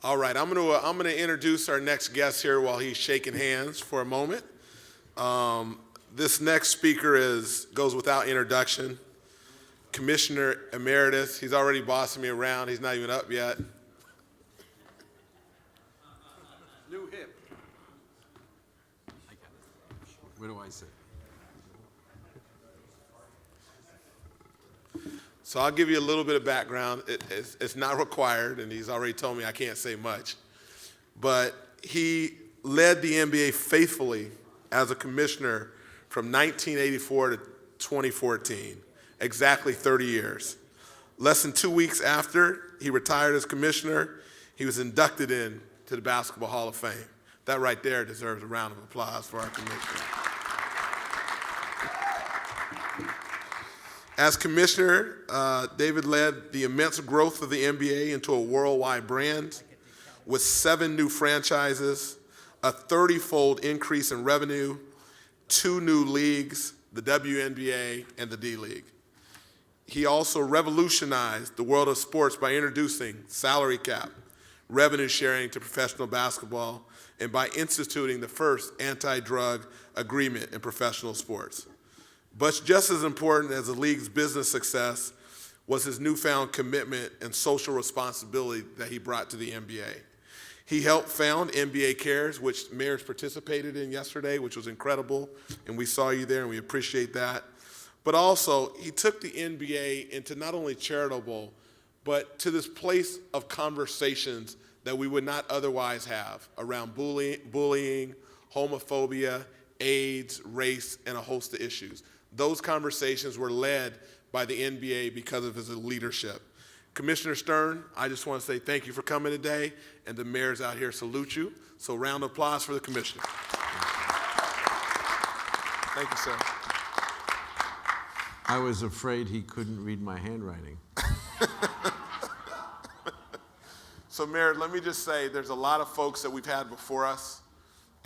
All right, I'm gonna introduce our next guest here while he's shaking hands for a moment. This next speaker goes without introduction. Commissioner Emeritus. He's already bossing me around. He's not even up yet. New hip. Where do I sit? So I'll give you a little bit of background. It's not required, and he's already told me I can't say much. But he led the NBA faithfully as a commissioner from 1984 to 2014, exactly 30 years. Less than 2 weeks after he retired as commissioner, he was inducted into the Basketball Hall of Fame. That right there deserves a round of applause for our commissioner. As commissioner, David led the immense growth of the NBA into a worldwide brand with 7 new franchises, a 30-fold increase in revenue, 2 new leagues, the WNBA and the D-League. He also revolutionized the world of sports by introducing salary cap, revenue sharing to professional basketball, and by instituting the first anti-drug agreement in professional sports. But just as important as the league's business success was his newfound commitment and social responsibility that he brought to the NBA. He helped found NBA Cares, which mayors participated in yesterday, which was incredible, and we saw you there, and we appreciate that. But also, he took the NBA into not only charitable, but to this place of conversations that we would not otherwise have around bullying, homophobia, AIDS, race, and a host of issues. Those conversations were led by the NBA because of his leadership. Commissioner Stern, I just want to say thank you for coming today, and the mayors out here salute you. So round of applause for the commissioner. Thank you, sir. I was afraid he couldn't read my handwriting. So Mayor, let me just say there's a lot of folks that we've had before us,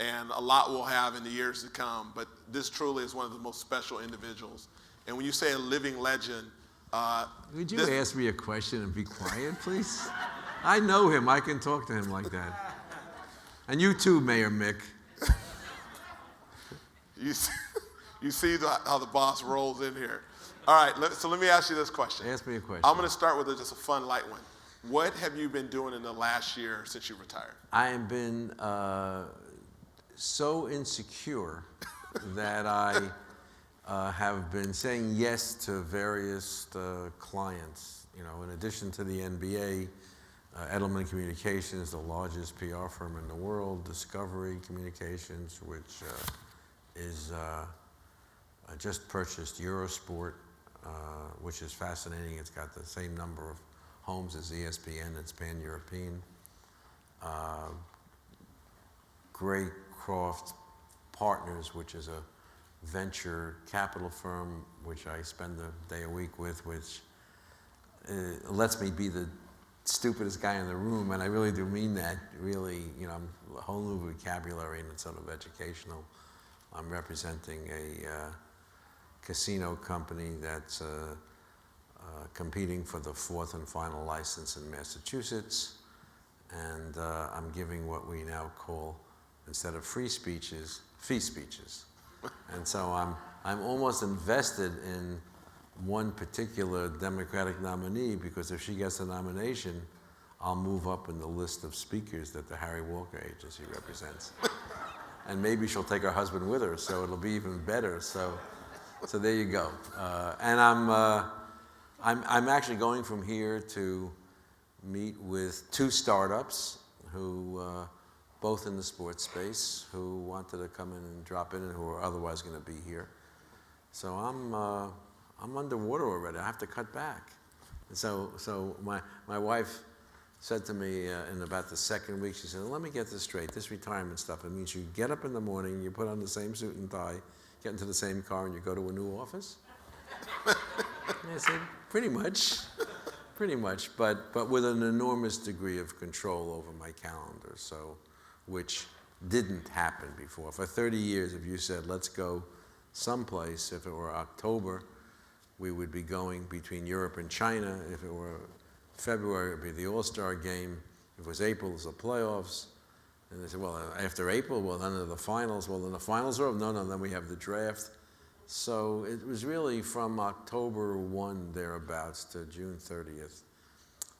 and a lot we'll have in the years to come, but this truly is one of the most special individuals. And when you say a living legend, would you ask me a question and be quiet, please? I know him. I can talk to him like that. And you too, Mayor Mick. You see how the boss rolls in here. All right, so let me ask you this question. Ask me a question. I'm going to start with just a fun, light one. What have you been doing in the last year since you retired? I have been so insecure that I have been saying yes to various clients. You know, in addition to the NBA, Edelman Communications, the largest PR firm in the world, Discovery Communications, which is just purchased Eurosport, which is fascinating. It's got the same number of homes as ESPN. It's pan-European. Graycroft Partners, which is a venture capital firm, which I spend a day a week with, which lets me be the stupidest guy in the room, and I really do mean that. Really, you know, a whole new vocabulary, and it's sort of educational. I'm representing a casino company that's competing for the 4th and final license in Massachusetts, and I'm giving what we now call, instead of free speeches, fee speeches. And so I'm almost invested in one particular Democratic nominee, because if she gets the nomination, I'll move up in the list of speakers that the Harry Walker Agency represents. And maybe she'll take her husband with her, so it'll be even better. So there you go. And I'm actually going from here to meet with 2 startups who both in the sports space, who wanted to come in and drop in and who are otherwise going to be here. So I'm underwater already. I have to cut back. And so my wife said to me in about the 2nd week, she said, let me get this straight. This retirement stuff, it means you get up in the morning, you put on the same suit and tie, get into the same car, and you go to a new office? And I said, pretty much, but with an enormous degree of control over my calendar, so, which didn't happen before. For 30 years, if you said, let's go someplace, if it were October, we would be going between Europe and China. If it were February, it would be the All-Star game. If If it was April, it's the playoffs. And they said, well, after April, well, then are the finals. Well, then the finals are over. No, then we have the draft. So it was really from October 1 thereabouts to June 30th.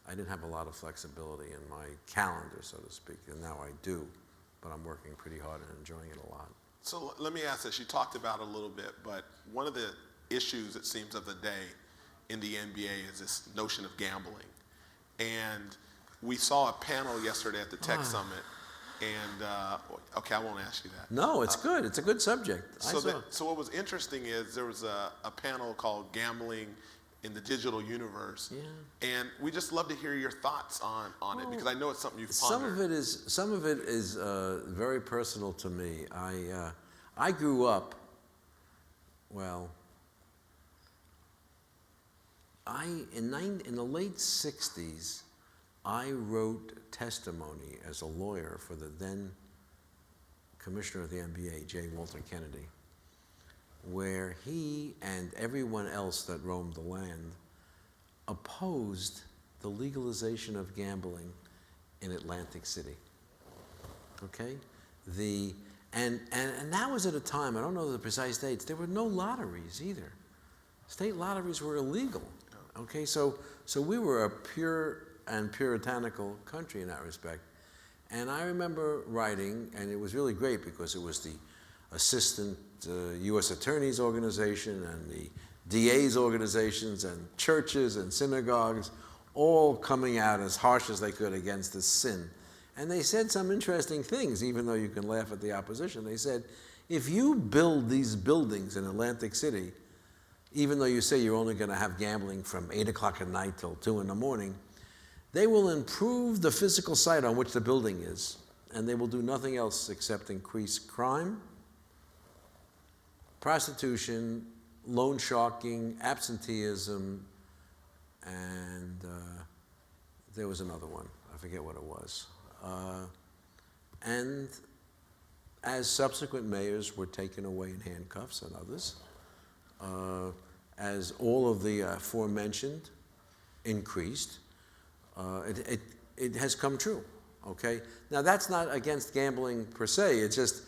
I didn't have a lot of flexibility in my calendar, so to speak, and now I do. But I'm working pretty hard and enjoying it a lot. So let me ask this. You talked about it a little bit, but one of the issues, it seems, of the day in the NBA is this notion of gambling. And we saw a panel yesterday at the Tech Summit. And, okay, I won't ask you that. No, it's good. It's a good subject. So what was interesting is there was a panel called Gambling in the Digital Universe. Yeah. And we just love to hear your thoughts on it, because I know it's something you've Some pondered. of it is very personal to me. I grew up, well, in the late 60s, I wrote testimony as a lawyer for the then commissioner of the NBA, J. Walter Kennedy, where he and everyone else that roamed the land opposed the legalization of gambling in Atlantic City. Okay? And that was at a time, I don't know the precise dates, there were no lotteries either. State lotteries were illegal. Okay, so we were a pure and puritanical country in that respect. And I remember writing, and it was really great because it was the Assistant U.S. Attorney's Organization and the DA's organizations and churches and synagogues all coming out as harsh as they could against this sin. And they said some interesting things, even though you can laugh at the opposition. They said, if you build these buildings in Atlantic City, even though you say you're only going to have gambling from 8 o'clock at night till 2 in the morning, they will improve the physical site on which the building is, and they will do nothing else except increase crime, prostitution, loan sharking, absenteeism, and there was another one. I forget what it was. And as subsequent mayors were taken away in handcuffs and others, as all of the aforementioned increased, it has come true. Okay. Now that's not against gambling per se. It just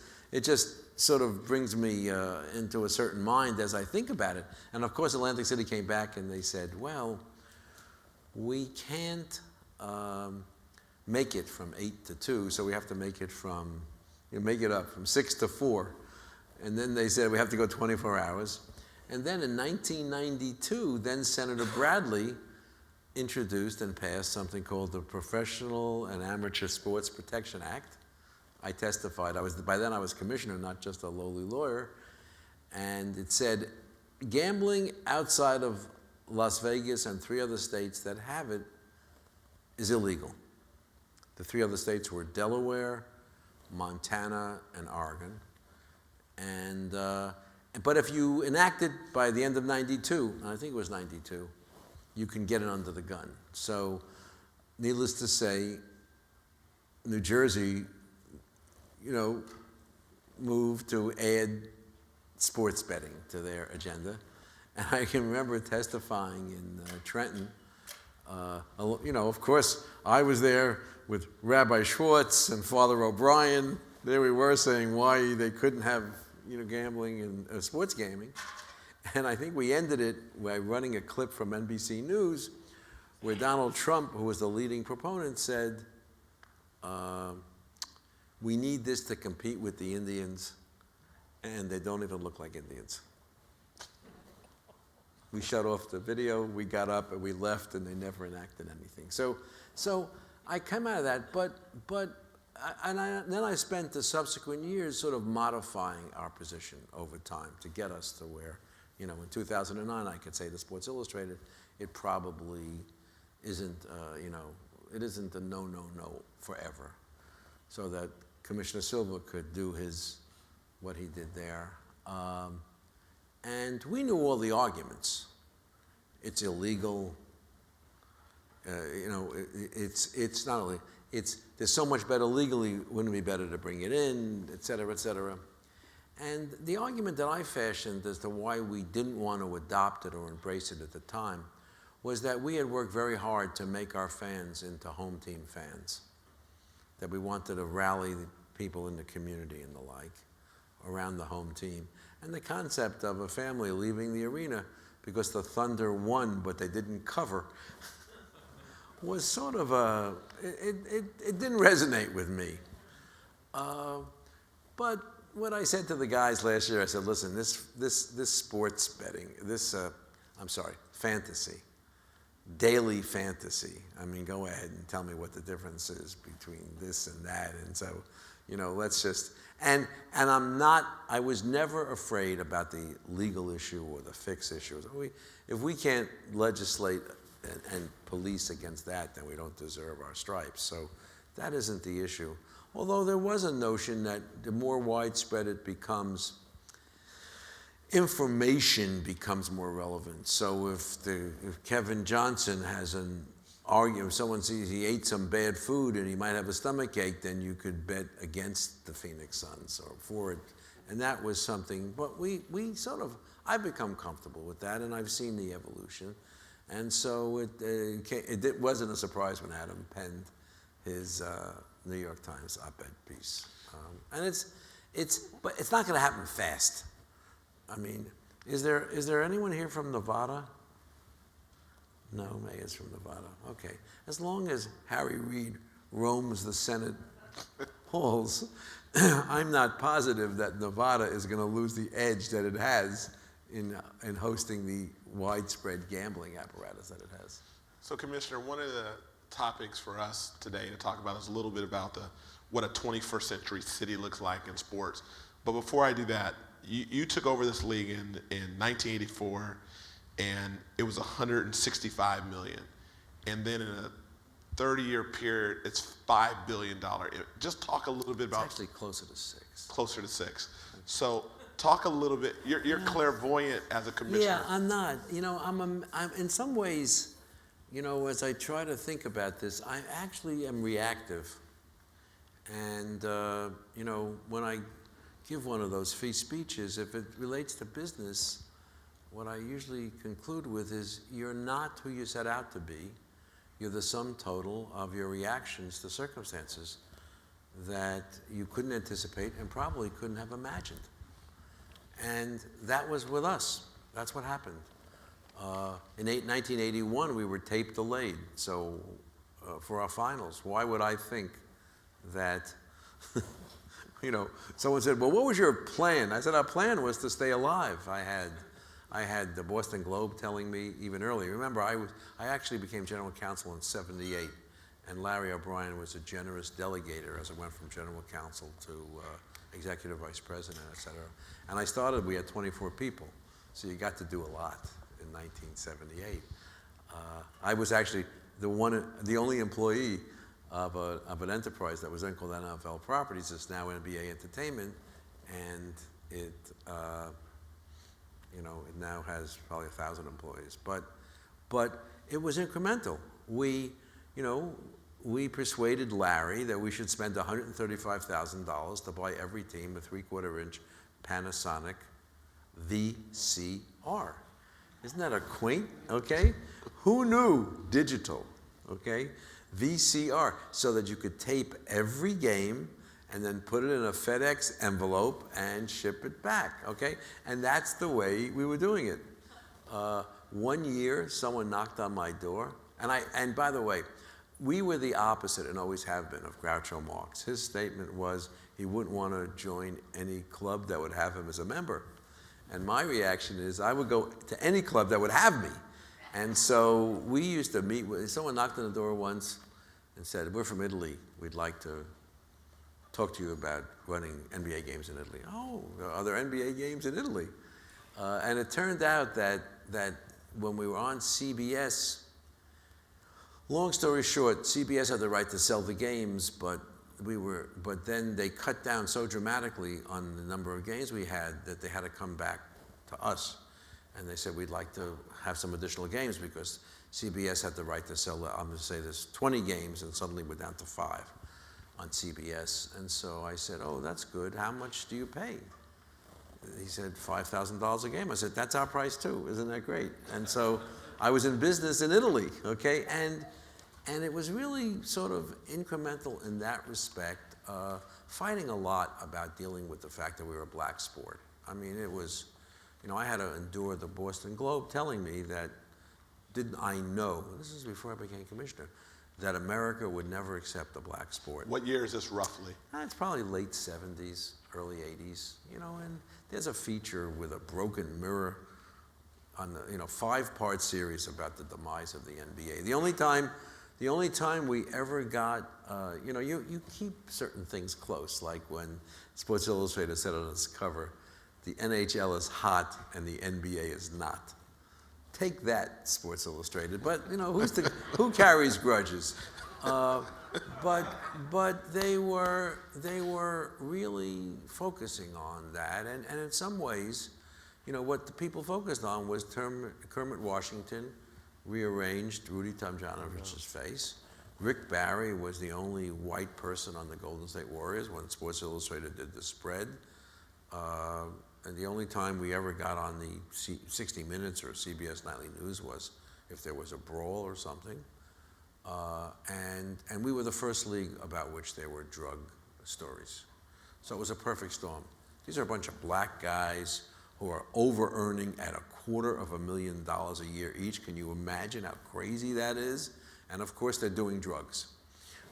sort of brings me into a certain mind as I think about it. And of course, Atlantic City came back and they said, well, we can't make it from 8 to 2, so we have to make it make it up from 6 to 4. And then they said we have to go 24 hours. And then in 1992, then Senator Bradley introduced and passed something called the Professional and Amateur Sports Protection Act. I testified. By then I was commissioner, not just a lowly lawyer. And it said gambling outside of Las Vegas and 3 other states that have it is illegal. The 3 other states were Delaware, Montana, and Oregon. But if you enact it by the end of 92, and I think it was 92, you can get it under the gun. So, needless to say, New Jersey, moved to add sports betting to their agenda. And I can remember testifying in Trenton. Of course, I was there with Rabbi Schwartz and Father O'Brien. There we were saying why they couldn't have gambling and sports gaming. And I think we ended it by running a clip from NBC News where Donald Trump, who was the leading proponent, said, we need this to compete with the Indians, and they don't even look like Indians. We shut off the video, we got up, and we left, and they never enacted anything. So I come out of that, then I spent the subsequent years sort of modifying our position over time to get us to where, in 2009, I could say to Sports Illustrated, it probably isn't, it isn't a no forever. So that Commissioner Silva could do what he did there. And we knew all the arguments. It's illegal. It's not only, there's so much better legally, wouldn't it be better to bring it in, et cetera, et cetera. And the argument that I fashioned as to why we didn't want to adopt it or embrace it at the time was that we had worked very hard to make our fans into home team fans. that we wanted to rally the people in the community and the like around the home team. And the concept of a family leaving the arena because the Thunder won but they didn't cover was sort of it didn't resonate with me. But what I said to the guys last year, I said, listen, this sports betting, fantasy, daily fantasy. I mean, go ahead and tell me what the difference is between this and that. And so, let's just, and I was never afraid about the legal issue or the fix issue. If we can't legislate and police against that, then we don't deserve our stripes. So that isn't the issue. Although there was a notion that the more widespread it becomes, information becomes more relevant. So if Kevin Johnson has an argument, if someone sees he ate some bad food and he might have a stomachache, then you could bet against the Phoenix Suns or for it. And that was something, but I've become comfortable with that, and I've seen the evolution. And so it wasn't a surprise when Adam penned his New York Times op-ed piece. And but it's not going to happen fast. I mean, is there anyone here from Nevada? No, Megan's from Nevada. Okay. As long as Harry Reid roams the Senate halls, I'm not positive that Nevada is going to lose the edge that it has in hosting the widespread gambling apparatus that it has. So, Commissioner, one of the topics for us today to talk about is a little bit about what a 21st century city looks like in sports. But before I do that, you took over this league in 1984, and it was $165 million. And then in a 30-year period, it's $5 billion. Just talk a little bit about... It's actually closer to 6. Closer to 6. So talk a little bit. You're clairvoyant as a commissioner. Yeah, I'm not. I'm in some ways, as I try to think about this, I actually am reactive. And, when I give one of those fee speeches, if it relates to business, what I usually conclude with is you're not who you set out to be. You're the sum total of your reactions to circumstances that you couldn't anticipate and probably couldn't have imagined. And that was with us. That's what happened. In 1981, we were tape delayed. So for our finals, why would I think that, someone said, well, what was your plan? I said, our plan was to stay alive. I had the Boston Globe telling me even earlier. Remember, I actually became general counsel in '78, and Larry O'Brien was a generous delegator as I went from general counsel to executive vice president, et cetera. And I started, we had 24 people, so you got to do a lot in 1978. I was actually the only employee of an enterprise that was then called NFL Properties. It's now NBA Entertainment, and it now has probably 1,000 employees. But it was incremental. We persuaded Larry that we should spend $135,000 to buy every team a 3/4-inch Panasonic VCR. Isn't that a quaint, okay? Who knew digital, okay? VCR, so that you could tape every game and then put it in a FedEx envelope and ship it back, okay? And that's the way we were doing it. One year, someone knocked on my door, and by the way, we were the opposite and always have been of Groucho Marx. His statement was he wouldn't want to join any club that would have him as a member. And my reaction is I would go to any club that would have me. And so we used to meet with, someone knocked on the door once and said, we're from Italy, we'd like to talk to you about running NBA games in Italy. Oh, are there NBA games in Italy? And it turned out that when we were on CBS, long story short, CBS had the right to sell the games, but then they cut down so dramatically on the number of games we had that they had to come back to us. And they said, we'd like to have some additional games because CBS had the right to sell, I'm going to say there's 20 games, and suddenly we're down to 5 on CBS. And so I said, oh, that's good. How much do you pay? He said, $5,000 a game. I said, that's our price too. Isn't that great? And so I was in business in Italy, okay? And And it was really sort of incremental in that respect, fighting a lot about dealing with the fact that we were a black sport. I mean, it was, I had to endure the Boston Globe telling me that, didn't I know, this is before I became commissioner, that America would never accept a black sport. What year is this roughly? It's probably late 70s, early 80s, and there's a feature with a broken mirror on the, 5-part series about the demise of the NBA. The only time we ever got, you keep certain things close, like when Sports Illustrated said on its cover, the NHL is hot and the NBA is not. Take that, Sports Illustrated. But who carries grudges? But they were really focusing on that, and in some ways, what the people focused on was Kermit Washington rearranged Rudy Tomjanovich's face. Rick Barry was the only white person on the Golden State Warriors when Sports Illustrated did the spread. And the only time we ever got on the 60 Minutes or CBS Nightly News was if there was a brawl or something. And we were the first league about which there were drug stories. So it was a perfect storm. These are a bunch of black guys who are over-earning at $250,000 a year each. Can you imagine how crazy that is? And of course, they're doing drugs.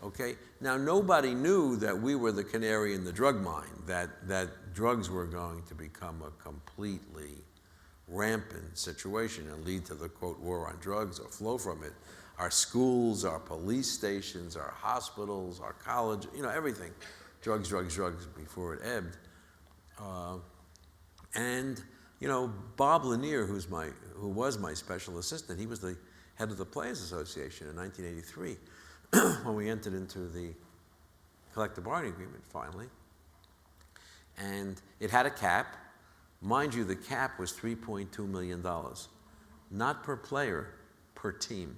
Okay? Now, nobody knew that we were the canary in the drug mine, that drugs were going to become a completely rampant situation and lead to the, quote, war on drugs or flow from it. Our schools, our police stations, our hospitals, our college, everything. Drugs, drugs, drugs before it ebbed. Bob Lanier, who was my special assistant, he was the head of the Players Association in 1983 when we entered into the collective bargaining agreement finally. And it had a cap. Mind you, the cap was $3.2 million, not per player, per team.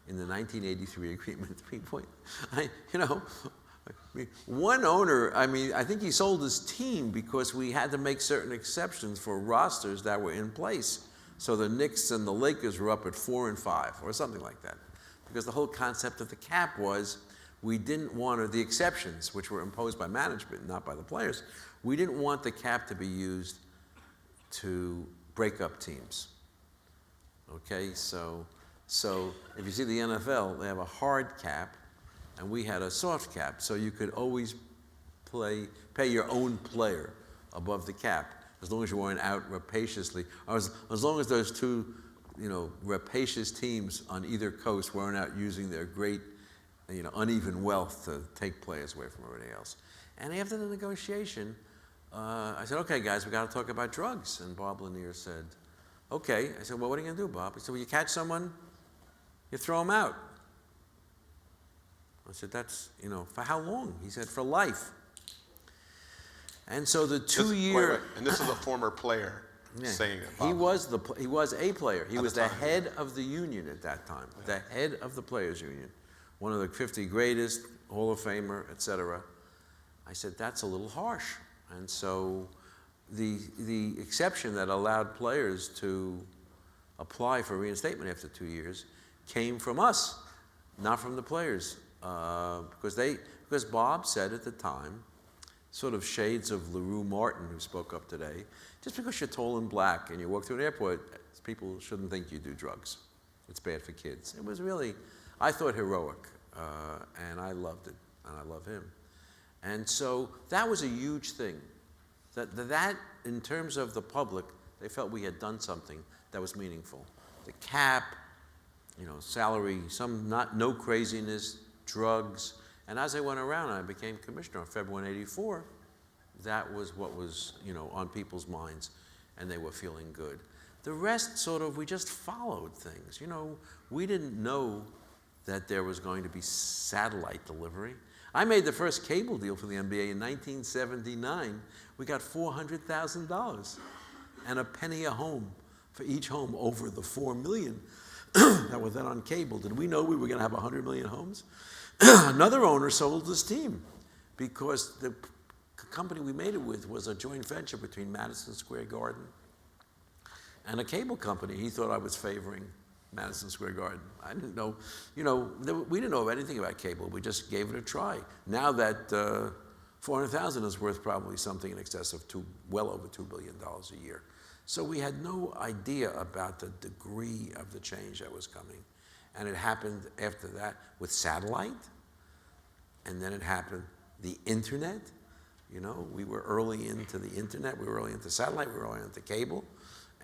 In the 1983 agreement, one owner, I think he sold his team because we had to make certain exceptions for rosters that were in place. So the Knicks and the Lakers were up at 4 and 5 or something like that. Because the whole concept of the cap was we didn't want the exceptions, which were imposed by management, not by the players. We didn't want the cap to be used to break up teams. Okay, so if you see the NFL, they have a hard cap, and we had a soft cap, so you could always pay your own player above the cap, as long as you weren't out rapaciously, or as long as those two, rapacious teams on either coast weren't out using their great, uneven wealth to take players away from everybody else. And after the negotiation, I said, okay, guys, we got to talk about drugs. And Bob Lanier said, okay. I said, well, what are you going to do, Bob? He said, well, you catch someone, you throw them out. I said, that's, for how long? He said, for life. And so the 2-year... Wait. And this is a former player saying it. He was a player. He was the head of the union at that time, the head of the Players Union, one of the 50 greatest, Hall of Famer, et cetera. I said, that's a little harsh. And so the exception that allowed players to apply for reinstatement after 2 years came from us, not from the players. Because Bob said at the time, sort of shades of LaRue Martin, who spoke up today, just because you're tall and black and you walk through an airport, people shouldn't think you do drugs. It's bad for kids. It was really, I thought, heroic, and I loved it, and I love him. And so that was a huge thing. That in terms of the public, they felt we had done something that was meaningful. The cap, salary, no craziness, drugs. And as I went around, I became commissioner on February 84. That was what was, on people's minds, and they were feeling good. The rest we just followed things. We didn't know that there was going to be satellite delivery. I made the first cable deal for the NBA in 1979. We got $400,000 and a penny a home for each home over the 4 million that were then on cable. Did we know we were going to have 100 million homes? Another owner sold his team because the company we made it with was a joint venture between Madison Square Garden and a cable company he thought I was favoring Madison Square Garden. I didn't know, we didn't know anything about cable. We just gave it a try. Now that 400,000 is worth probably something in excess of well over $2 billion a year. So we had no idea about the degree of the change that was coming. And it happened after that with satellite, and then it happened the internet. We were early into the internet, we were early into satellite, we were early into cable,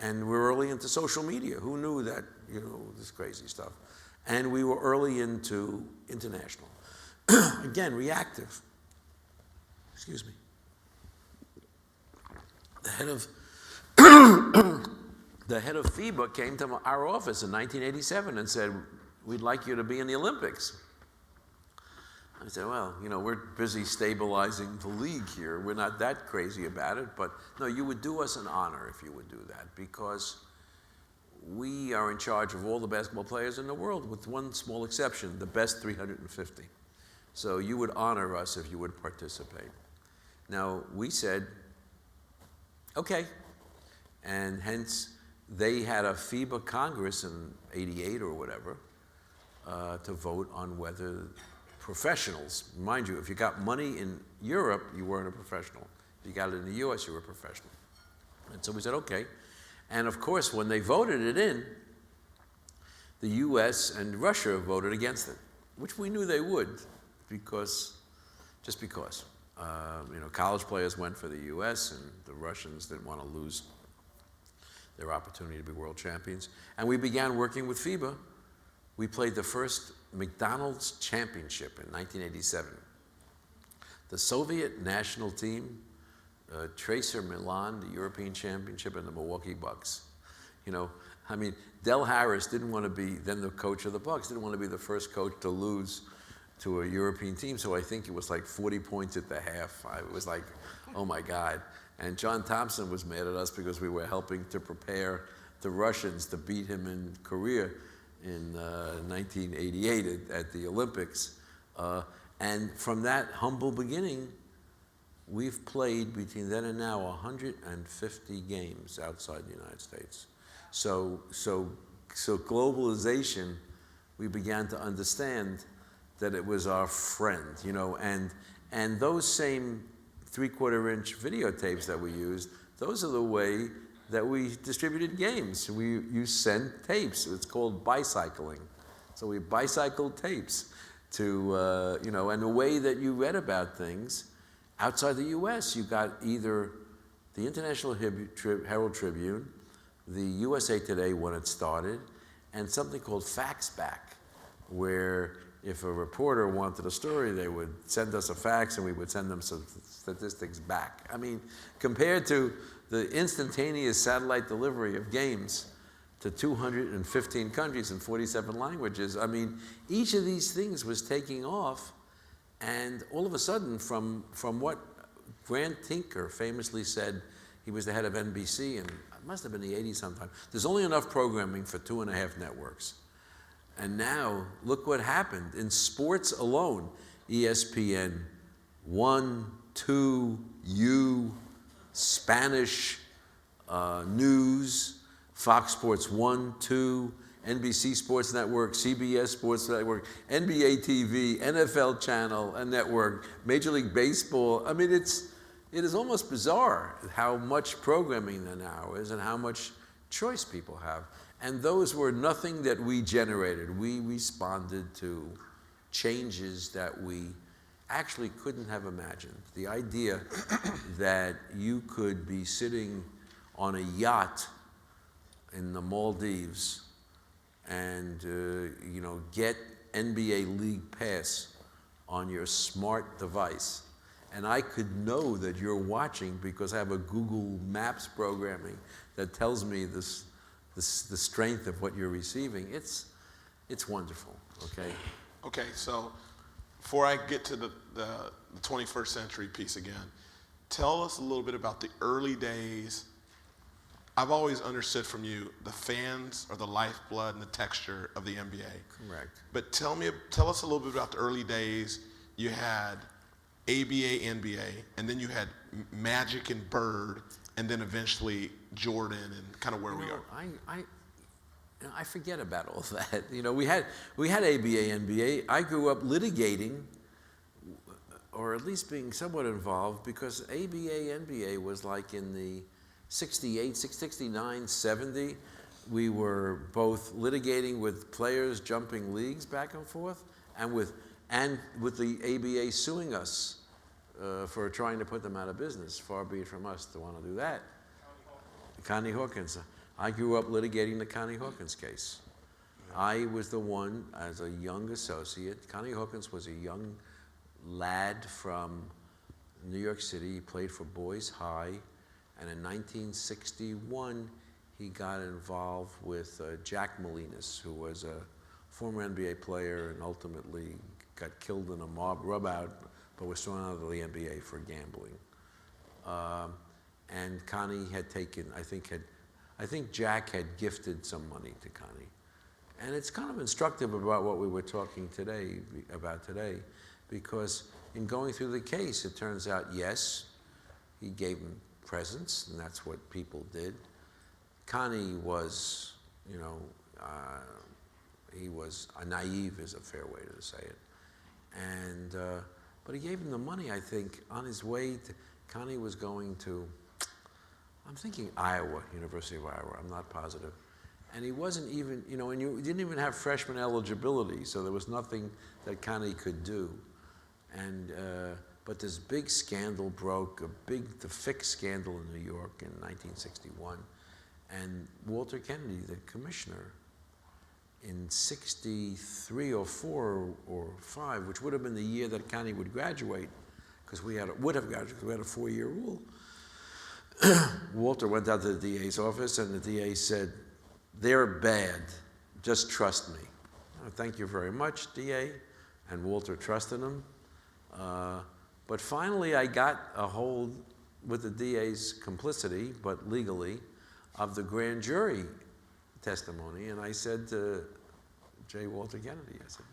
and we were early into social media. Who knew that, this crazy stuff? And we were early into international. Again, reactive. Excuse me. The head of FIBA came to our office in 1987 and said, "We'd like you to be in the Olympics." I said, "Well, we're busy stabilizing the league here. We're not that crazy about it, but no, you would do us an honor if you would do that, because we are in charge of all the basketball players in the world, with one small exception, the best 350. So you would honor us if you would participate." Now, we said, okay. And hence, they had a FIBA Congress in '88 or whatever to vote on whether professionals, mind you, if you got money in Europe, you weren't a professional. If you got it in the US, you were a professional. And so we said, okay. And of course, when they voted it in, the US and Russia voted against it, which we knew they would, just because. College players went for the US, and the Russians didn't want to lose their opportunity to be world champions. And we began working with FIBA. We played the first McDonald's championship in 1987. The Soviet national team, Tracer Milan, the European championship, and the Milwaukee Bucks. Del Harris didn't want to be, then the coach of the Bucks, didn't want to be the first coach to lose to a European team, so I think it was like 40 points at the half. I was like, oh my God. And John Thompson was mad at us because we were helping to prepare the Russians to beat him in Korea in 1988 at the Olympics. And from that humble beginning, we've played between then and now 150 games outside the United States. So globalization, we began to understand that it was our friend, and those same 3/4-inch videotapes that we used, those are the way that we distributed games. You send tapes. It's called bicycling. So we bicycled tapes to, and the way that you read about things outside the U.S., you got either the International Herald Tribune, the USA Today when it started, and something called Fax Back, where if a reporter wanted a story, they would send us a fax and we would send them some statistics back. Compared to the instantaneous satellite delivery of games to 215 countries in 47 languages, each of these things was taking off, and all of a sudden, from what Grant Tinker famously said, he was the head of NBC, and it must have been the 80s sometime, there's only enough programming for 2.5 networks. And now, look what happened. In sports alone, ESPN, 1, 2, Spanish News, Fox Sports 1, 2, NBC Sports Network, CBS Sports Network, NBA TV, NFL Channel and Network, Major League Baseball. It is almost bizarre how much programming there now is and how much choice people have. And those were nothing that we generated. We responded to changes that we actually couldn't have imagined. The idea that you could be sitting on a yacht in the Maldives and get NBA League Pass on your smart device, and I could know that you're watching because I have a Google Maps programming that tells me the strength of what you're receiving. It's wonderful. Okay, so before I get to the 21st century piece again, tell us a little bit about the early days. I've always understood from you the fans are the lifeblood and the texture of the NBA. Correct. But tell us a little bit about the early days. You had ABA, NBA, and then you had Magic and Bird, and then eventually Jordan, and kind of where we are. I forget about all that. We had ABA, NBA. I grew up litigating, or at least being somewhat involved, because ABA, NBA was like in the 68, 69, 70. We were both litigating with players jumping leagues back and forth, and with the ABA suing us for trying to put them out of business. Far be it from us to want to do that. Connie Hawkins. I grew up litigating the Connie Hawkins case. I was the one, as a young associate. Connie Hawkins was a young lad from New York City. He played for Boys High, and in 1961, he got involved with Jack Molinas, who was a former NBA player and ultimately got killed in a mob rub-out, but was thrown out of the NBA for gambling. And Connie had taken, I think Jack had gifted some money to Connie. And it's kind of instructive about what we were talking about today, because in going through the case, it turns out, yes, he gave him presents, and that's what people did. Connie was, he was naive is a fair way to say it. And, but he gave him the money, I think, on his way to, Connie was going to, I'm thinking Iowa, University of Iowa, I'm not positive. And he wasn't even, and you didn't even have freshman eligibility, so there was nothing that Connie could do. And, but this big scandal broke, the fix scandal in New York in 1961. And Walter Kennedy, the commissioner, in 63 or 4 or 5, which would have been the year that Connie would graduate, because we had a 4-year rule. Walter went out to the DA's office, and the DA said, "They're bad, just trust me." Oh, thank you very much, DA. And Walter trusted him. But finally, I got a hold, with the DA's complicity, but legally, of the grand jury testimony. And I said to J. Walter Kennedy, I said,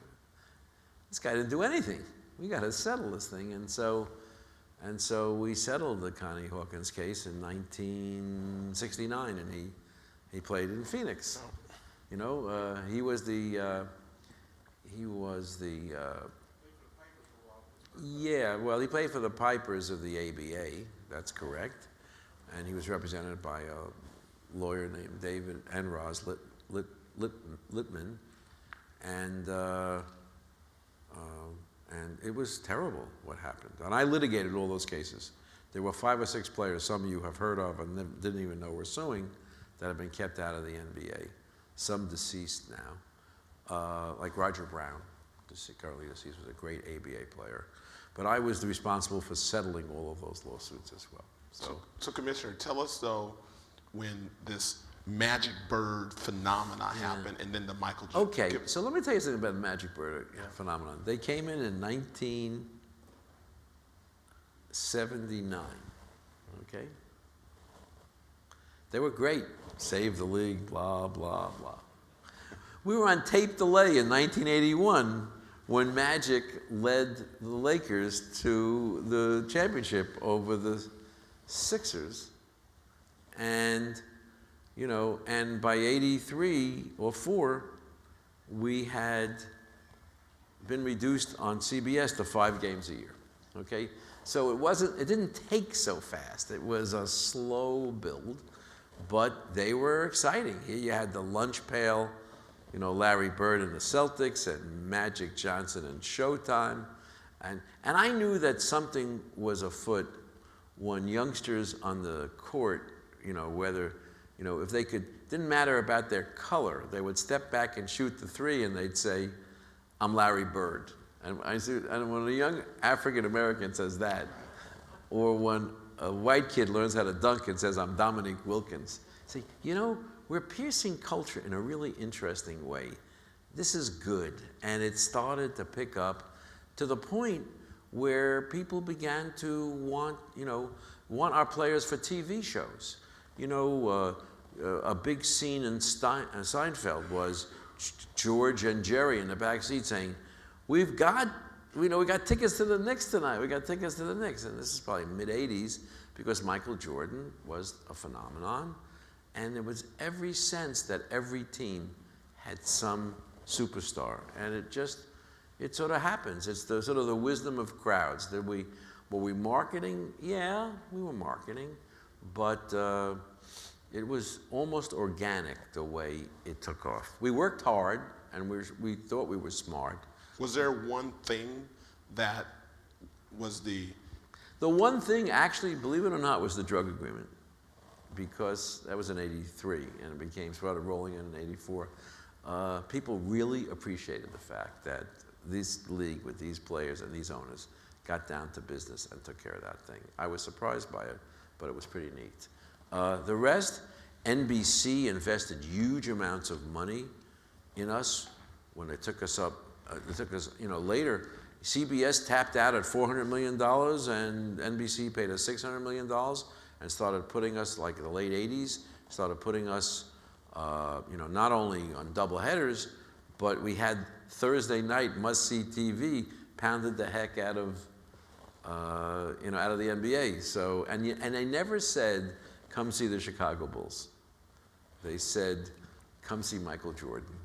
"This guy didn't do anything. We got to settle this thing." And so we settled the Connie Hawkins case in 1969, and he played in Phoenix. He was the he played for the Pipers of the ABA. That's correct, and he was represented by a lawyer named David Enroz Littman, and it was terrible what happened. And I litigated all those cases. There were 5 or 6 players some of you have heard of and didn't even know were suing, that have been kept out of the NBA. Some deceased now, like Roger Brown, currently deceased, was a great ABA player. But I was responsible for settling all of those lawsuits as well. So Commissioner, tell us though, when this Magic Bird phenomenon happened, and then the Michael Jordan. Okay, so let me tell you something about the Magic Bird phenomenon. They came in 1979, okay? They were great, saved the league, blah, blah, blah. We were on tape delay in 1981 when Magic led the Lakers to the championship over the Sixers. And and by 83 or 4, we had been reduced on CBS to 5 games a year, okay? So it didn't take so fast. It was a slow build, but they were exciting. Here you had the lunch pail, Larry Bird and the Celtics, and Magic Johnson and Showtime. And I knew that something was afoot when youngsters on the court, whether if they didn't matter about their color, they would step back and shoot the 3 and they'd say, "I'm Larry Bird." And when a young African American says that, or when a white kid learns how to dunk and says, "I'm Dominique Wilkins," say, we're piercing culture in a really interesting way. This is good. And it started to pick up to the point where people began to want our players for TV shows. A big scene in Seinfeld was George and Jerry in the back seat saying, we got tickets to the Knicks tonight. We got tickets to the Knicks." And this is probably mid-'80s, because Michael Jordan was a phenomenon. And there was every sense that every team had some superstar, and it sort of happens. It's the sort of the wisdom of crowds. Were we marketing? Yeah, we were marketing, but it was almost organic the way it took off. We worked hard, and we thought we were smart. Was there one thing that was the one thing, actually, believe it or not, was the drug agreement, because that was in '83, and it started rolling in '84. People really appreciated the fact that this league with these players and these owners got down to business and took care of that thing. I was surprised by it, but it was pretty neat. The rest, NBC invested huge amounts of money in us when they took us up. Later, CBS tapped out at $400 million, and NBC paid us $600 million and started putting us, like in the late 80s, started putting us, not only on double headers, but we had Thursday night must-see TV pounded the heck out of the NBA. So, and they never said, come see the Chicago Bulls. They said, come see Michael Jordan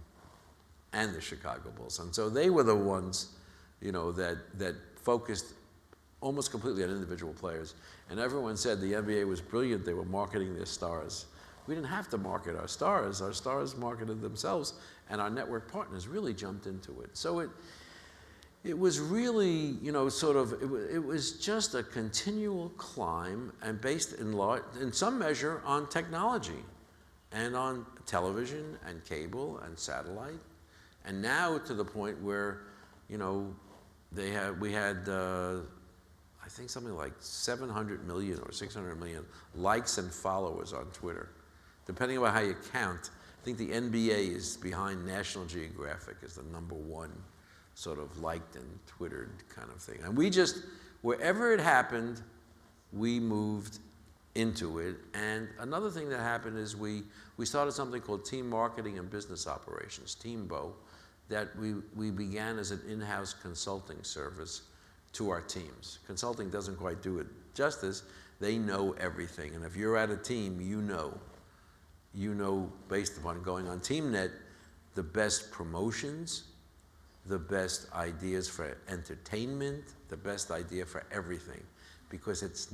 and the Chicago Bulls. And so they were the ones, that focused almost completely on individual players. And everyone said the NBA was brilliant. They were marketing their stars. We didn't have to market our stars. Our stars marketed themselves, and our network partners really jumped into it. So it was really, it was just a continual climb, and based in some measure on technology and on television and cable and satellite. And now to the point where, we had I think something like 700 million or 600 million likes and followers on Twitter. Depending on how you count, I think the NBA is behind National Geographic as the #1 sort of liked and Twittered kind of thing. And we just, wherever it happened, we moved into it. And another thing that happened is we started something called Team Marketing and Business Operations, TeamBO, that we began as an in-house consulting service to our teams. Consulting doesn't quite do it justice. They know everything. And if you're at a team, you know based upon going on TeamNet, the best promotions, the best ideas for entertainment, the best idea for everything. Because it's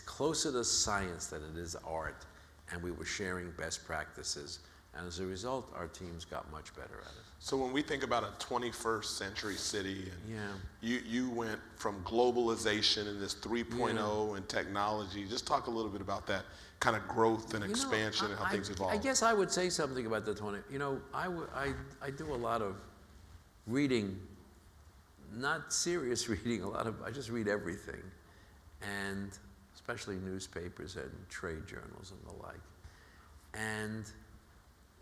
closer to science than it is art. And we were sharing best practices. And as a result, our teams got much better at it. So when we think about a 21st century city, and you went from globalization and this 3.0 and technology, just talk a little bit about that kind of growth and expansion and how things evolve. I guess I would say something about the 20. I do a lot of reading, not serious reading, I just read everything, and especially newspapers and trade journals and the like. And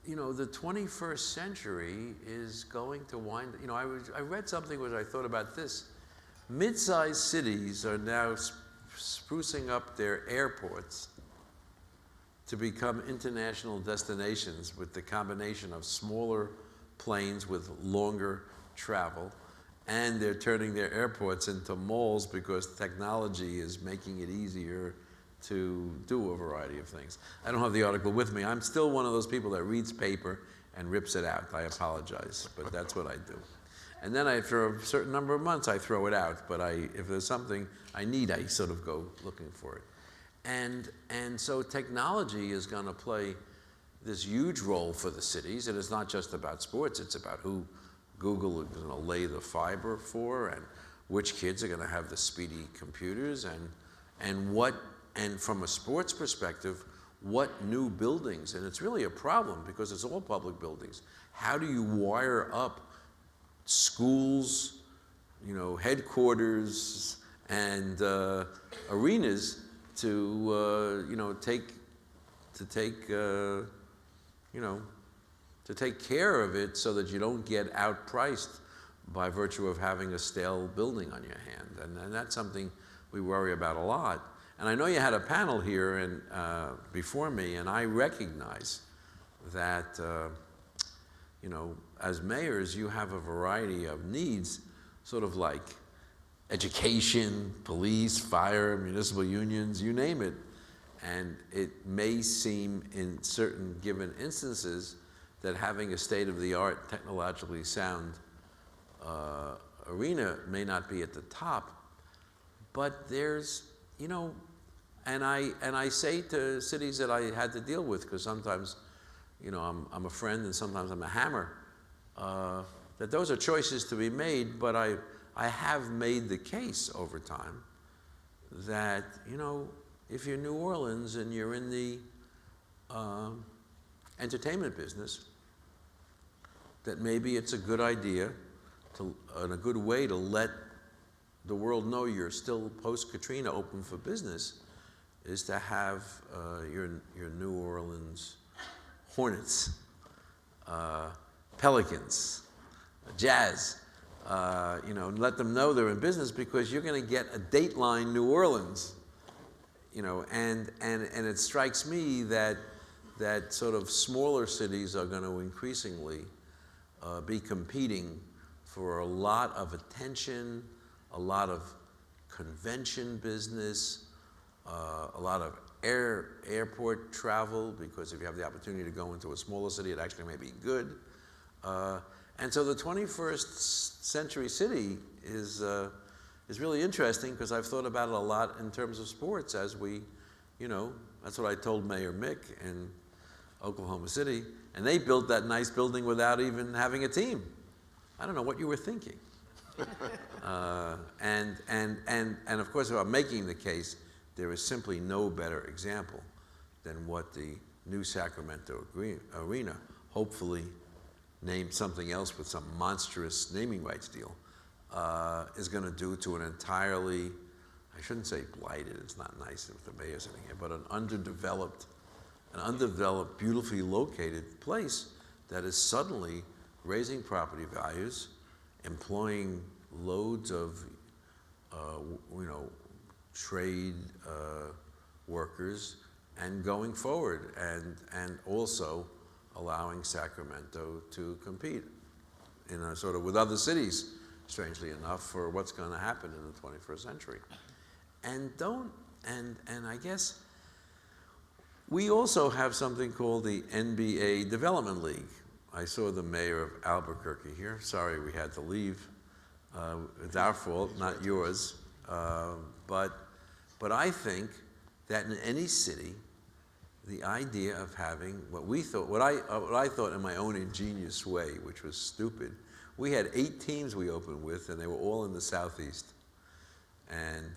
the 21st century is going to wind. I read something which I thought about this. Mid-sized cities are now sprucing up their airports to become international destinations with the combination of smaller planes with longer travel, and they're turning their airports into malls because technology is making it easier to do a variety of things. I don't have the article with me. I'm still one of those people that reads paper and rips it out. I apologize, but that's what I do. And then after a certain number of months, I throw it out. But if there's something I need, I sort of go looking for it. And so technology is going to play this huge role for the cities. And it's not just about sports. It's about who Google is going to lay the fiber for, and which kids are going to have the speedy computers, and from a sports perspective, what new buildings, and it's really a problem because it's all public buildings. How do you wire up schools, headquarters, and arenas to take care of it so that you don't get outpriced by virtue of having a stale building on your hand, and that's something we worry about a lot. And I know you had a panel here before me, and I recognize that, as mayors, you have a variety of needs, sort of like education, police, fire, municipal unions, you name it. And it may seem in certain given instances that having a state-of-the-art, technologically sound arena may not be at the top, but there's, you know, and I say to cities that I had to deal with, because sometimes, you know, I'm a friend and sometimes I'm a hammer, that those are choices to be made, but I have made the case over time that, you know, if you're New Orleans and you're in the entertainment business, that maybe it's a good idea and a good way to let the world know you're still post-Katrina open for business is to have your New Orleans Hornets, Pelicans, Jazz, you know, and let them know they're in business, because you're going to get a Dateline New Orleans, you know, and it strikes me that sort of smaller cities are going to increasingly be competing for a lot of attention, a lot of convention business, a lot of airport travel, because if you have the opportunity to go into a smaller city, it actually may be good. And so the 21st century city is really interesting, because I've thought about it a lot in terms of sports as we, you know, that's what I told Mayor Mick in Oklahoma City, and they built that nice building without even having a team. I don't know what you were thinking. And of course, if I'm making the case, there is simply no better example than what the new Sacramento Arena, hopefully named something else with some monstrous naming rights deal, is going to do to an entirely, I shouldn't say blighted, it's not nice if the mayor's sitting here, but an undeveloped, beautifully located place that is suddenly raising property values, employing loads of, you know, trade workers, and going forward, and also allowing Sacramento to compete in a sort of with other cities, strangely enough, for what's going to happen in the 21st century. And I guess we also have something called the NBA Development League. I saw the mayor of Albuquerque here. Sorry we had to leave. It's our fault, not yours. But I think that in any city, the idea of having what I thought in my own ingenious way, which was stupid, we had 8 teams we opened with, and they were all in the Southeast, and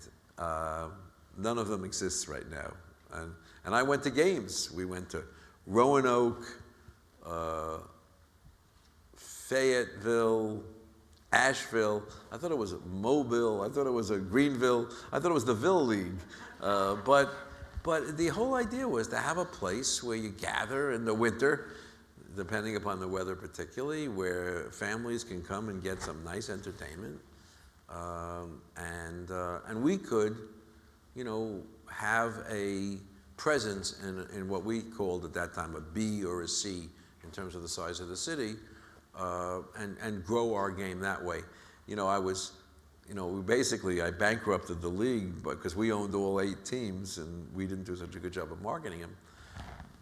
none of them exists right now. And I went to games. We went to Roanoke, Fayetteville, Asheville. I thought it was Mobile. I thought it was a Greenville. I thought it was the Ville League. But the whole idea was to have a place where you gather in the winter, depending upon the weather particularly, where families can come and get some nice entertainment. And we could, you know, have a presence in what we called at that time a B or a C in terms of the size of the city, and grow our game that way. You know, I bankrupted the league because we owned all 8 teams and we didn't do such a good job of marketing them.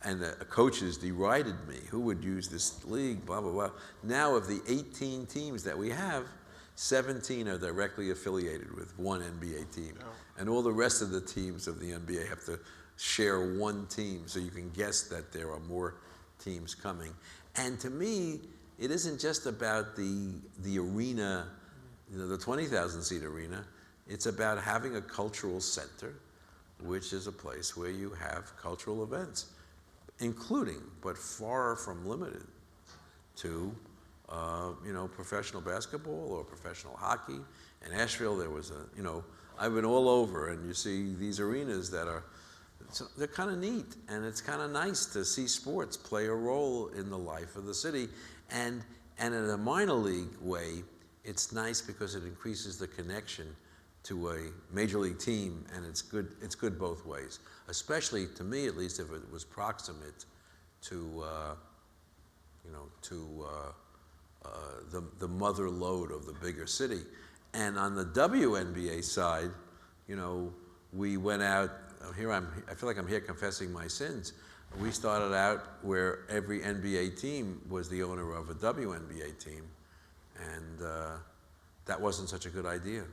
And the coaches derided me. Who would use this league, blah, blah, blah. Now of the 18 teams that we have, 17 are directly affiliated with one NBA team. Oh. And all the rest of the teams of the NBA have to share one team, so you can guess that there are more teams coming. And to me, it isn't just about the arena, you know, the 20,000 seat arena. It's about having a cultural center, which is a place where you have cultural events, including, but far from limited to, you know, professional basketball or professional hockey. In Asheville, there was you know, I've been all over, and you see these arenas that are, they're kind of neat, and it's kind of nice to see sports play a role in the life of the city. And in a minor league way, it's nice because it increases the connection to a major league team, and it's good both ways. Especially to me, at least, if it was proximate to, you know, to the mother lode of the bigger city. And on the WNBA side, you know, we went out. I feel like I'm here confessing my sins. We started out where every NBA team was the owner of a WNBA team, and that wasn't such a good idea.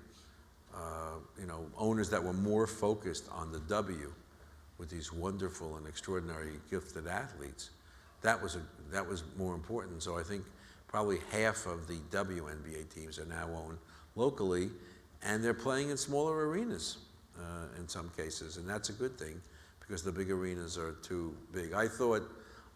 Owners that were more focused on the W with these wonderful and extraordinary gifted athletes, that was more important. So I think probably half of the WNBA teams are now owned locally, and they're playing in smaller arenas in some cases, and that's a good thing because the big arenas are too big. I thought,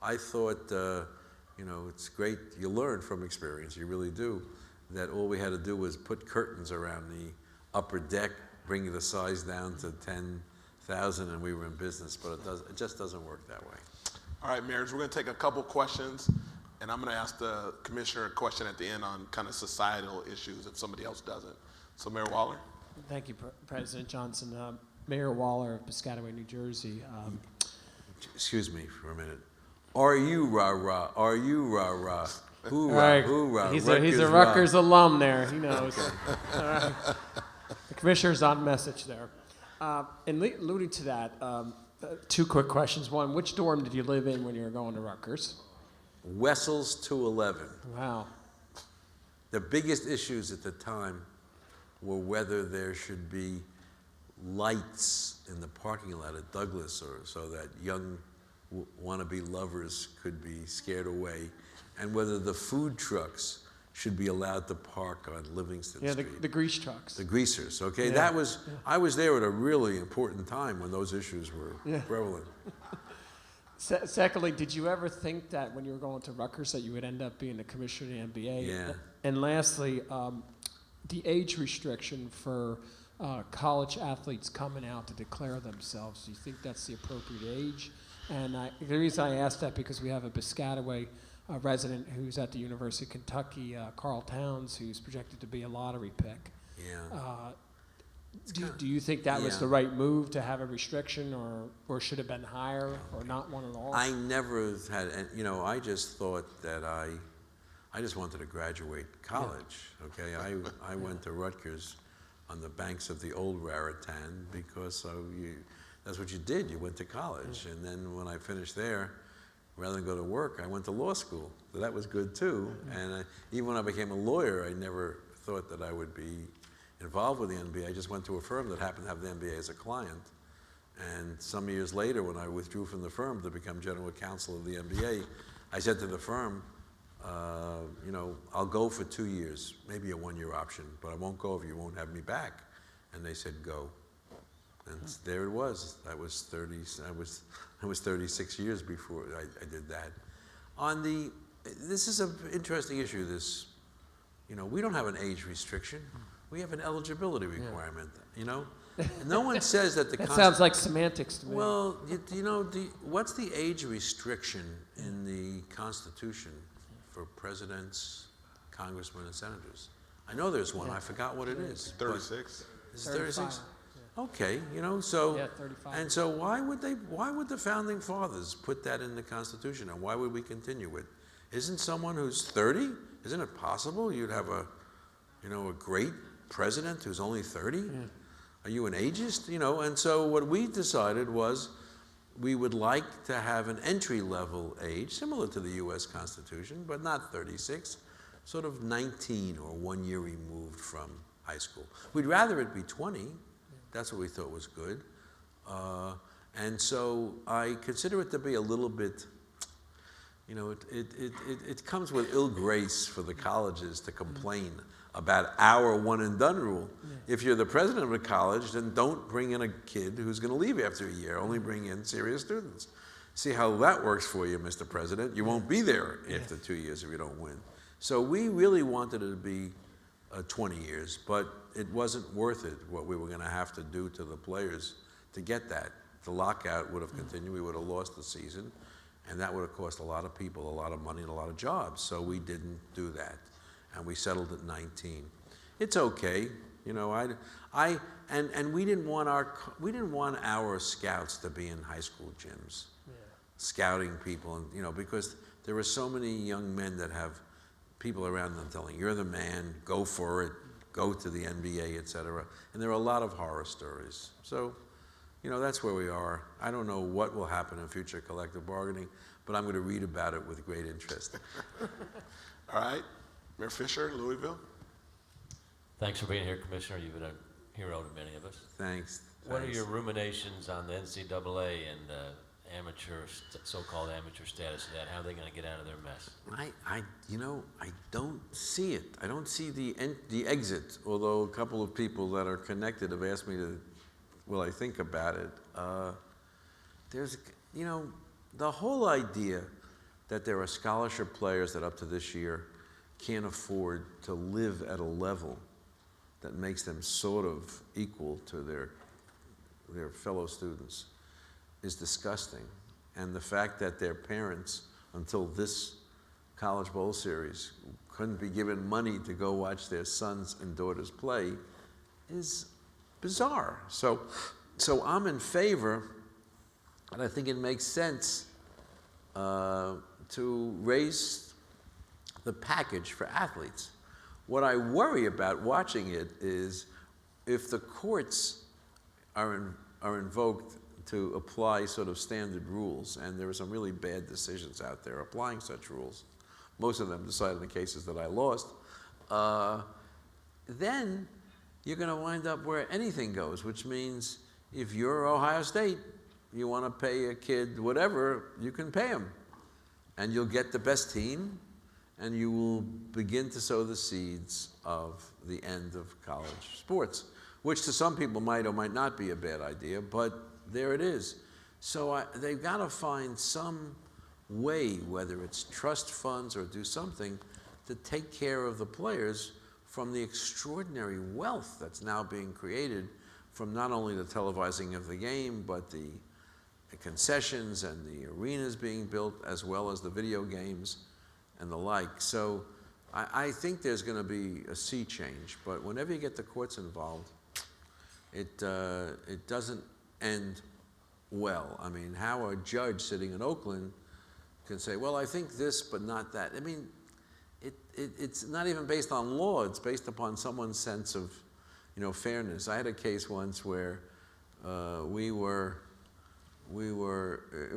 it's great. You learn from experience, you really do, that all we had to do was put curtains around the upper deck, bring the size down to 10,000, and we were in business. But it just doesn't work that way. All right, mayors, we're going to take a couple questions, and I'm going to ask the commissioner a question at the end on kind of societal issues if somebody else doesn't. So, Mayor Waller. Thank you, President Johnson. Mayor Waller of Piscataway, New Jersey. Excuse me for a minute. Are you rah-rah? Are you rah-rah? Hoorah, Right. hoorah. He's a Rutgers alum there. He knows. All right. The commissioner's on message there. And alluding to that, two quick questions. One, which dorm did you live in when you were going to Rutgers? Wessel's 211. Wow. The biggest issues at the time were whether there should be lights in the parking lot at Douglas so that young wannabe lovers could be scared away, and whether the food trucks should be allowed to park on Livingston Street. Yeah, the grease trucks. The greasers, okay? Yeah. I was there at a really important time when those issues were prevalent. Secondly, did you ever think that when you were going to Rutgers that you would end up being the commissioner of the NBA? Yeah. And lastly, the age restriction for college athletes coming out to declare themselves, do you think that's the appropriate age? And the reason I ask that because we have a Piscataway resident who's at the University of Kentucky, Carl Towns, who's projected to be a lottery pick. Yeah. Do you think that was the right move to have a restriction, or should have been higher, or not one at all? I never had, I just thought that I just wanted to graduate college, okay? I went to Rutgers on the banks of the old Raritan because that's what you did. You went to college. And then when I finished there, rather than go to work, I went to law school. So that was good too. And even when I became a lawyer, I never thought that I would be involved with the NBA. I just went to a firm that happened to have the NBA as a client. And some years later, when I withdrew from the firm to become general counsel of the NBA, I said to the firm, I'll go for 2 years, maybe a 1-year option, but I won't go if you won't have me back. And they said, go. And there it was. I was 36 years before I did that. This is an interesting issue, we don't have an age restriction. We have an eligibility requirement, No one says that the that sounds like semantics to me. Well, what's the age restriction in the Constitution for presidents, congressmen, and senators? I know there's one. I forgot what it is. 36. Is it 36? Yeah. Okay, Yeah, 35. And so why would the founding fathers put that in the Constitution, and why would we continue it? Isn't someone who's 30? Isn't it possible you'd have a great president who's only 30? Yeah. Are you an ageist? And so what we decided was we would like to have an entry-level age, similar to the U.S. Constitution, but not 36, sort of 19 or 1 year removed from high school. We'd rather it be 20. That's what we thought was good. And so I consider it to be a little bit, it comes with ill grace for the colleges to complain about our one and done rule. Yeah. If you're the president of a college, then don't bring in a kid who's going to leave after a year. Only bring in serious students. See how that works for you, Mr. President. You won't be there after 2 years if you don't win. So we really wanted it to be 20 years, but it wasn't worth it, what we were going to have to do to the players to get that. The lockout would have continued. We would have lost the season, and that would have cost a lot of people a lot of money and a lot of jobs. So we didn't do that. And we settled at 19. It's okay, and we didn't want our scouts to be in high school gyms, scouting people, and because there were so many young men that have people around them telling, you're the man, go for it, go to the NBA, etc. And there are a lot of horror stories. So, that's where we are. I don't know what will happen in future collective bargaining, but I'm going to read about it with great interest. All right, Mayor Fisher, Louisville. Thanks for being here, Commissioner. You've been a hero to many of us. Thanks. What are Thanks. your ruminations on the NCAA and so-called amateur status of that? How are they going to get out of their mess? I don't see it. I don't see the exit, although a couple of people that are connected have asked me will I think about it. There's, the whole idea that there are scholarship players that up to this year can't afford to live at a level that makes them sort of equal to their fellow students is disgusting. And the fact that their parents, until this College Bowl series, couldn't be given money to go watch their sons and daughters play is bizarre. So I'm in favor, and I think it makes sense to raise the package for athletes. What I worry about watching it is if the courts are invoked to apply sort of standard rules, and there are some really bad decisions out there applying such rules, most of them decided in the cases that I lost, then you're going to wind up where anything goes, which means if you're Ohio State, you want to pay a kid whatever, you can pay him. And you'll get the best team, and you will begin to sow the seeds of the end of college sports, which to some people might or might not be a bad idea, but there it is. So they've got to find some way, whether it's trust funds or do something, to take care of the players from the extraordinary wealth that's now being created from not only the televising of the game, but the concessions and the arenas being built, as well as the video games and the like. So I think there's going to be a sea change, but whenever you get the courts involved, it doesn't end well. I mean, how a judge sitting in Oakland can say, well, I think this, but not that. I mean, it's not even based on law. It's based upon someone's sense of, fairness. I had a case once where it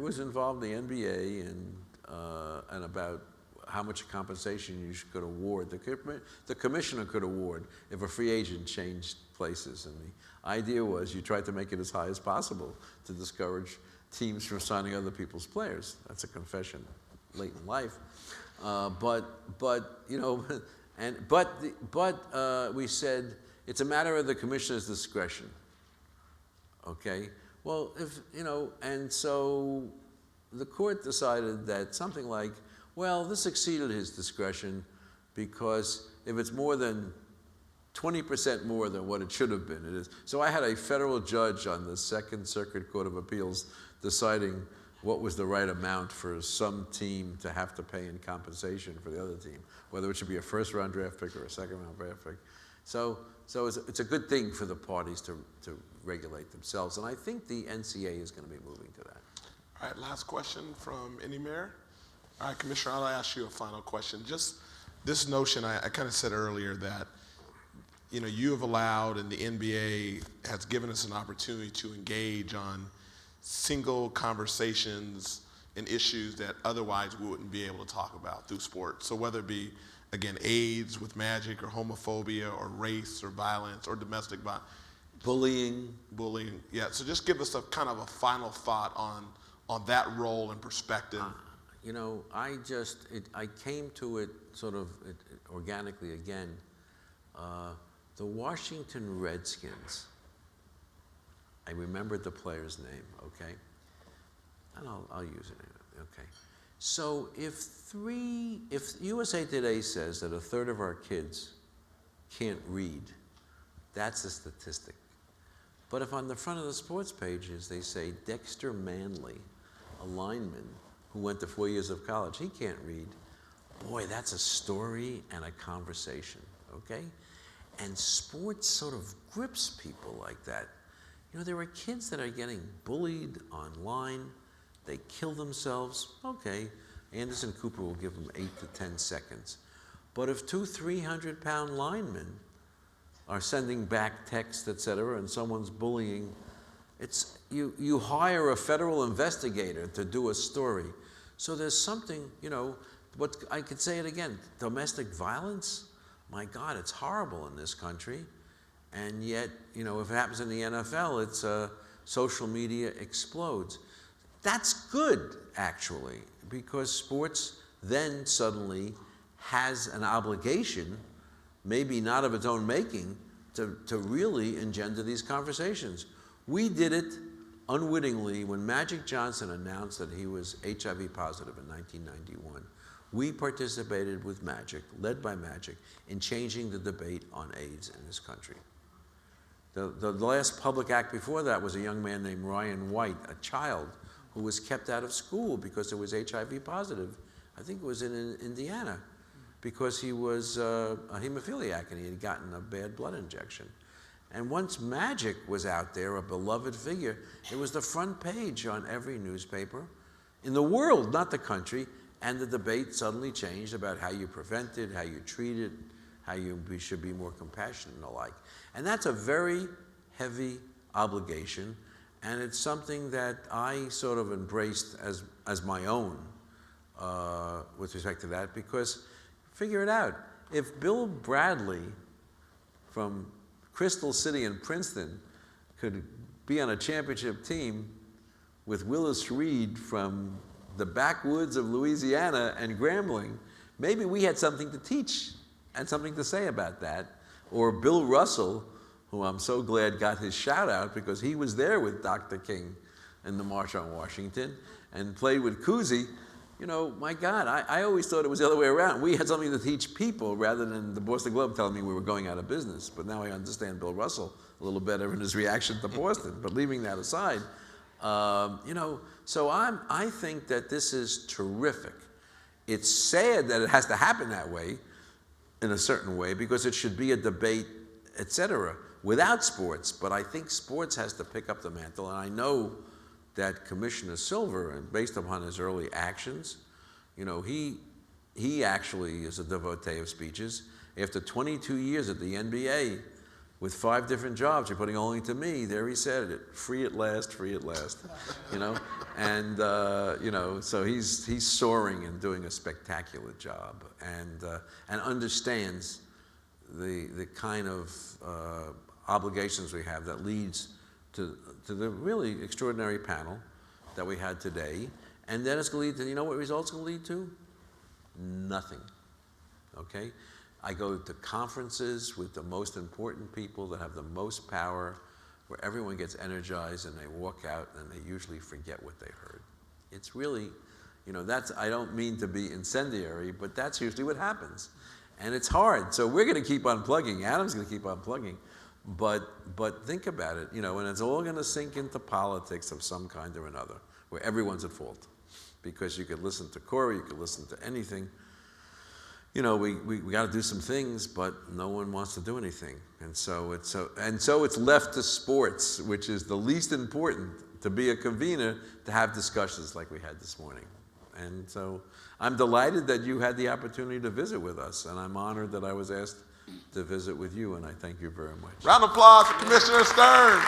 was involved in the NBA and about how much compensation you could award. The commissioner could award if a free agent changed places. And the idea was you tried to make it as high as possible to discourage teams from signing other people's players. That's a confession late in life. We said it's a matter of the commissioner's discretion. Okay? Well, and so the court decided that something like, well, this exceeded his discretion because if it's more than 20% more than what it should have been, it is. So I had a federal judge on the Second Circuit Court of Appeals deciding what was the right amount for some team to have to pay in compensation for the other team, whether it should be a first-round draft pick or a second-round draft pick. So it's a good thing for the parties to regulate themselves, and I think the NCAA is going to be moving to that. All right, last question from any mayor. All right, Commissioner, I'll ask you a final question. Just this notion, I kind of said earlier that, you have allowed, and the NBA has given us an opportunity to engage on single conversations and issues that otherwise we wouldn't be able to talk about through sports. So whether it be, again, AIDS with Magic, or homophobia, or race, or violence, or domestic violence. Bullying. Yeah, so just give us a kind of a final thought on that role and perspective. I came to it sort of organically again. The Washington Redskins, I remembered the player's name, okay? And I'll use it, okay? So if USA Today says that a third of our kids can't read, that's a statistic. But if on the front of the sports pages they say Dexter Manley, a lineman who went to 4 years of college, he can't read, boy, that's a story and a conversation, okay? And sports sort of grips people like that. There are kids that are getting bullied online. They kill themselves. Okay, Anderson Cooper will give them 8 to 10 seconds. But if 300-pound linemen are sending back text, et cetera, and someone's bullying You hire a federal investigator to do a story. So there's something, what I could say it again, domestic violence, my God, it's horrible in this country. And yet, if it happens in the NFL, it's social media explodes. That's good, actually, because sports then suddenly has an obligation, maybe not of its own making, to really engender these conversations. We did it unwittingly when Magic Johnson announced that he was HIV positive in 1991. We participated with Magic, led by Magic, in changing the debate on AIDS in this country. The last public act before that was a young man named Ryan White, a child who was kept out of school because it was HIV positive. I think it was in Indiana, because he was a hemophiliac and he had gotten a bad blood injection. And once Magic was out there, a beloved figure, it was the front page on every newspaper in the world, not the country, and the debate suddenly changed about how you prevent it, how you treat it, how we should be more compassionate and the like. And that's a very heavy obligation, and it's something that I sort of embraced as my own with respect to that, because figure it out. If Bill Bradley from Crystal City in Princeton could be on a championship team with Willis Reed from the backwoods of Louisiana and Grambling, maybe we had something to teach and something to say about that. Or Bill Russell, who I'm so glad got his shout out because he was there with Dr. King in the March on Washington and played with Cousy. My God, I always thought it was the other way around. We had something to teach people rather than the Boston Globe telling me we were going out of business. But now I understand Bill Russell a little better in his reaction to Boston. But leaving that aside, so I think that this is terrific. It's sad that it has to happen that way, in a certain way, because it should be a debate, etc., without sports. But I think sports has to pick up the mantle, and I know that Commissioner Silver, and based upon his early actions, he actually is a devotee of speeches. After 22 years at the NBA, with 5 different jobs, reporting only to me, there he said it, free at last, and so he's soaring and doing a spectacular job, and understands the kind of obligations we have that leads to the really extraordinary panel that we had today. And then it's going to lead to, what results going to lead to? Nothing, okay? I go to conferences with the most important people that have the most power, where everyone gets energized and they walk out and they usually forget what they heard. It's really, I don't mean to be incendiary, but that's usually what happens. And it's hard. So we're going to keep on plugging. Adam's going to keep on plugging. But think about it, and it's all going to sink into politics of some kind or another, where everyone's at fault. Because you could listen to Corey, you could listen to anything. We got to do some things, but no one wants to do anything. And so it's left to sports, which is the least important, to be a convener, to have discussions like we had this morning. And so I'm delighted that you had the opportunity to visit with us, and I'm honored that I was asked to visit with you, and I thank you very much. Round of applause for Commissioner Stern.